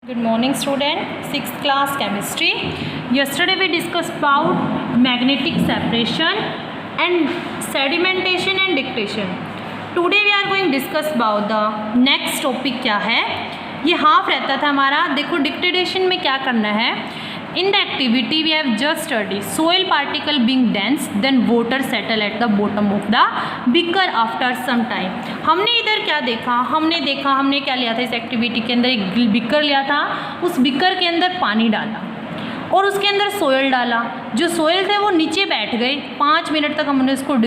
Good morning student, 6th class chemistry. Yesterday we discussed about magnetic separation and sedimentation and dictation. Today we are going to discuss about the next topic क्या है. ये half रहता था हमारा. देखो dictation में क्या करना है. In the activity we have just studied soil particle being dense, then water settle at the bottom of the beaker after some time. हमने इधर क्या देखा, हमने क्या लिया था इस एक्टिविटी के अंदर. एक बीकर लिया था, उस बीकर के अंदर पानी डाला और उसके अंदर सोयल डाला. जो सोयल थे वो नीचे बैठ गए. 5 मिनट तक हमने उसको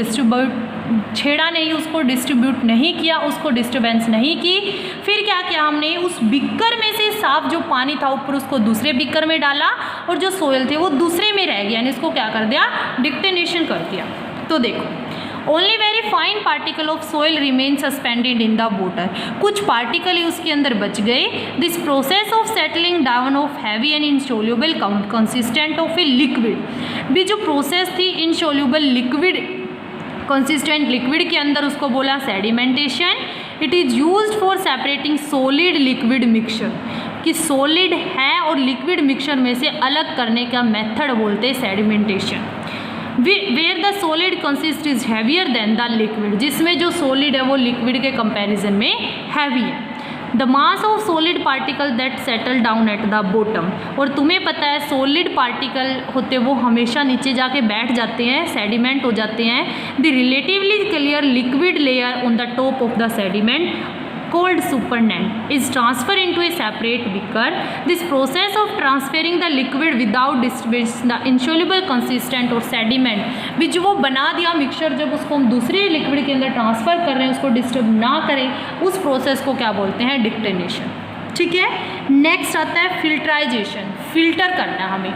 छेड़ा नहीं, उसको डिस्ट्रीब्यूट नहीं किया, उसको डिस्टर्बेंस नहीं की. फिर क्या किया हमने, उस बीकर में से साफ जो पानी था ऊपर उसको दूसरे बीकर में डाला और जो सोयल थे वो दूसरे में रह गया, यानी इसको क्या कर दिया, डिक्टेनेशन कर दिया. तो देखो only very fine particle of soil remain suspended in the water. कुछ पार्टिकल ही उसके अंदर बच गए. This process of settling down of heavy and insoluble consistent of a liquid. भी जो प्रोसेस थी इनसोल्यूबल लिक्विड कंसिस्टेंट लिक्विड के अंदर, उसको बोला sedimentation. It is used for separating solid liquid mixture. कि सॉलिड है और लिक्विड मिक्सचर में से अलग करने का मेथड बोलते हैं sedimentation. Where the solid consist is heavier than the liquid. जिसमें जो सॉलिड है वो लिक्विड के कंपैरिजन में हैवी है. The mass of solid particle that settle down eight the bottom. और तुम्हें पता है सॉलिड पार्टिकल होते वो हमेशा नीचे जाके बैठ जाते हैं, सेडिमेंट हो जाते हैं. The relatively clear liquid layer on the top of the sediment called supernatant is transferred into a separate beaker. This process of transferring the liquid without disturbance the insoluble consistent or sediment भी जो वो बना दिया mixture, जब उसको हम दूसरे liquid के अंदर ट्रांसफ़र कर रहे हैं, उसको डिस्टर्ब ना करें, उस प्रोसेस को क्या बोलते हैं, डिक्टेनेशन. ठीक है. नेक्स्ट आता है फिल्ट्राइजेशन. फिल्टर करना हमें.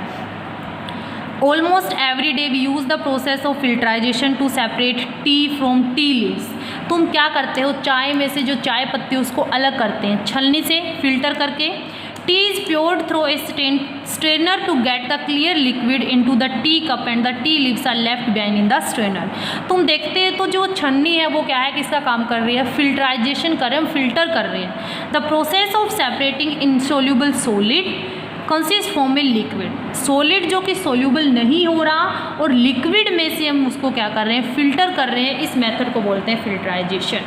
Almost every day we use the process of filtration to separate tea from tea leaves. तुम क्या करते हो, चाय में से जो चाय पत्ती उसको अलग करते हैं छलनी से, फिल्टर करके. Tea is poured through a strainer to get the clear liquid into the tea cup and the tea leaves are left behind in the strainer. तुम देखते हैं तो जो छन्नी है वो क्या है, किसका काम कर रही है, फिल्ट्राइजेशन कर रहे हैं, फिल्टर कर रहे हैं. The process of separating insoluble solid consist form a liquid. Solid जो कि सोल्यूबल नहीं हो रहा और लिक्विड में से हम उसको क्या कर रहे हैं, फिल्टर कर रहे हैं. इस मेथड को बोलते हैं filtration.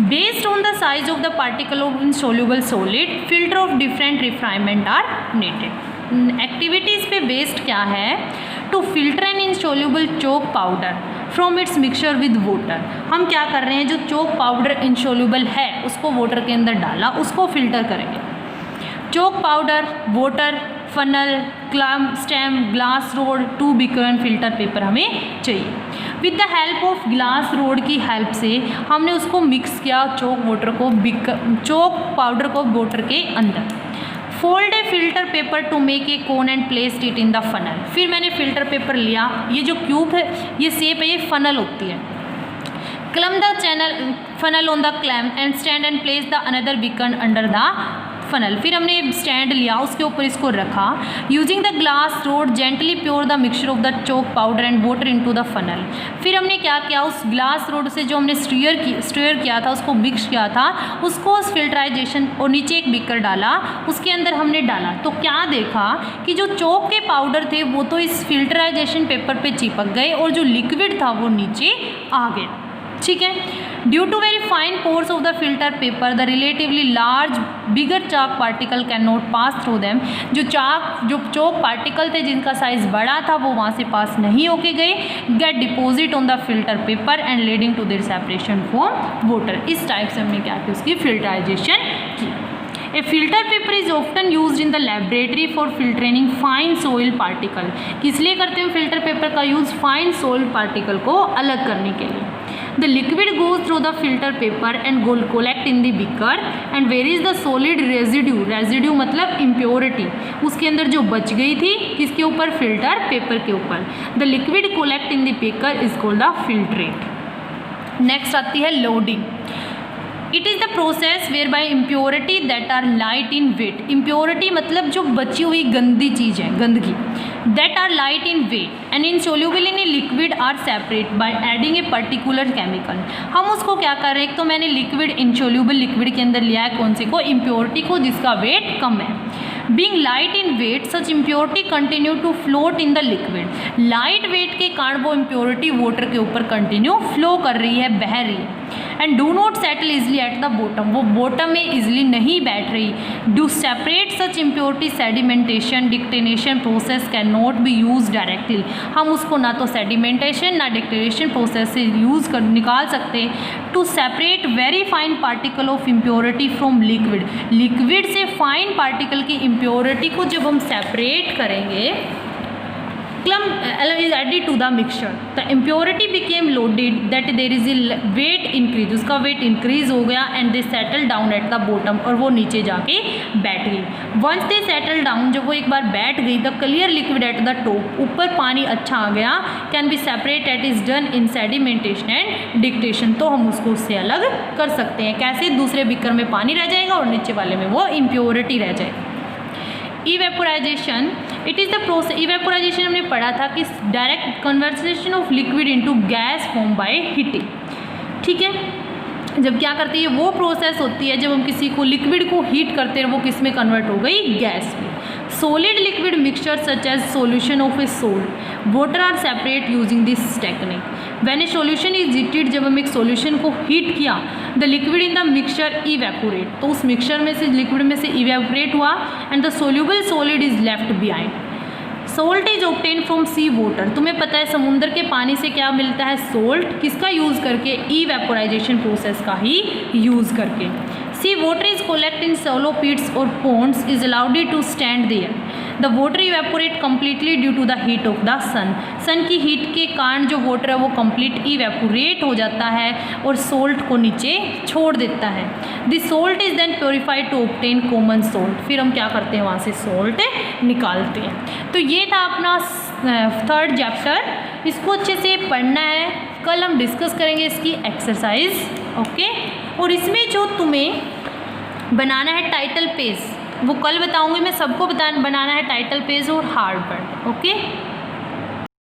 Based on the size of the particle of insoluble solid filter of different refinement are needed. Activities पे बेस्ड क्या है, to filter an insoluble chalk powder from its mixture with water. हम क्या कर रहे हैं, जो चोक पाउडर इनसोल्यूबल है उसको वाटर के अंदर डाला, उसको फिल्टर करेंगे. Chalk powder, water, funnel, clamp, stem, glass rod, 2 beaker and filter paper हमें चाहिए. With the help of glass rod की हेल्प से हमने उसको मिक्स किया चोक पाउडर को वाटर के अंदर. Fold A filter paper two make a cone and placed it in the funnel. फिर मैंने फिल्टर पेपर लिया, ये जो क्यूब है ये शेप है, ये फनल होती है. Clamp the channel funnel on the clamp and stand and place the another beaker under the funnel. फिर हमने स्टैंड लिया, उसके ऊपर इसको रखा. Using the glass rod gently pour the mixture of the chalk powder and water into the funnel. फिर हमने क्या किया, उस ग्लास रोड से जो हमने स्टीयर किया था, उसको मिक्स किया था, उसको उस फिल्ट्राइजेशन और नीचे एक बीकर डाला, उसके अंदर हमने डाला. तो क्या देखा कि जो चोक के पाउडर थे वो तो इस फिल्ट्राइजेशन पेपर पे चिपक गए और जो लिक्विड था वो नीचे आ गया. ठीक है. Due to very fine pores of the filter paper the relatively large bigger chalk particle can not pass through them. जो चोक पार्टिकल थे जिनका साइज बड़ा था वो वहाँ से पास नहीं होके गए. Get deposit on the filter paper and leading to their separation from water. इस टाइप से हमने क्या किया, उसकी फिल्ट्राइजेशन की. A filter paper is often use in the laboratory for filtering fine soil particle. किस लिए करते हैं फिल्टर पेपर का यूज़, फाइन सोइल पार्टिकल को अलग करने के लिए. The liquid goes through the filter paper and collect in the beaker and where is the solid residue. residue मतलब impurity, उसके अंदर जो बच गई थी किसके ऊपर, फिल्टर पेपर के ऊपर. The liquid collect in the beaker is called the filtrate. Next आती है loading. It is the process whereby impurity that are light in weight. Impurity मतलब जो बची हुई गंदी चीज़ है, गंदगी, that are light in weight and insoluble in a liquid are separate by adding a particular chemical. हम उसको क्या कर रहे हैं, एक तो मैंने लिक्विड इनसोल्यूबल लिक्विड के अंदर लिया है कौन से को, इम्प्योरिटी को, जिसका वेट कम है। Being light in weight such impurity continue to float in the liquid. Light weight के कारण वो इम्प्योरिटी वाटर के ऊपर कंटिन्यू फ्लो कर रही है, बह रही है। And do not settle easily at the bottom, वो बॉटम में इजली नहीं बैठ रही। Do separate such impurity sedimentation decantation process can not be use directly. हम उसको ना तो सेडिमेंटेशन ना डिक्टिनेशन प्रोसेस से यूज़ कर निकाल सकते। To separate very fine particle of impurity from liquid, liquid से फाइन पार्टिकल की इम्प्योरिटी को जब हम सेपरेट करेंगे, is added to the mixture, the impurity became loaded, that there is a weight increase, उसका weight increase हो गया and they settle down at the bottom, और वो नीचे जाके बैठ गई। once they settle down, जब वो एक बार बैठ गई, the clear liquid at the top, ऊपर पानी अच्छा आ गया, can be separated, is done in sedimentation and dictation, तो हम उसको उससे अलग कर सकते हैं। कैसे, दूसरे बीकर में पानी रह जाएगा और नीचे वाले में वो impurity रह जाएगी। इवेपोराइजेशन, इट इज़ द प्रोसेस, इवेपोराइजेशन हमने पढ़ा था कि direct conversation of liquid into gas form by heating. ठीक है, जब क्या करती है, वो प्रोसेस होती है जब हम किसी को लिक्विड को हीट करते हैं, वो किस में कन्वर्ट हो गई, गैस में। solid liquid mixture such as solution of a salt, water are separate using this technique. when a solution is heated, जब हम एक solution को heat किया, the liquid in the mixture evaporate, तो उस mixture में से liquid में से evaporate हुआ and the soluble solid is left behind. Salt is obtain from sea water, तुम्हें पता है समुद्र के पानी से क्या मिलता है, सोल्ट, किसका यूज़ करके, इवेपोराइजेशन प्रोसेस का ही यूज़ करके। Sea water is collect in shallow pits और ponds is allowed to stand there, the water evaporate completely due to the heat of the sun, sun की हीट के कारण जो वाटर है वो कम्प्लीट इवेपोरेट हो जाता है और सोल्ट को नीचे छोड़ देता है। This salt is then purified to obtain common salt, फिर हम क्या करते हैं, वहाँ से सोल्ट निकालते हैं। तो ये था अपना थर्ड चैप्टर, इसको अच्छे से पढ़ना है। कल हम डिस्कस करेंगे इसकी एक्सरसाइज, ओके। और इसमें जो तुम्हें बनाना है टाइटल पेज, वो कल बताऊंगी मैं, सबको बनाना है टाइटल पेज और हार्ड वर्ड, ओके।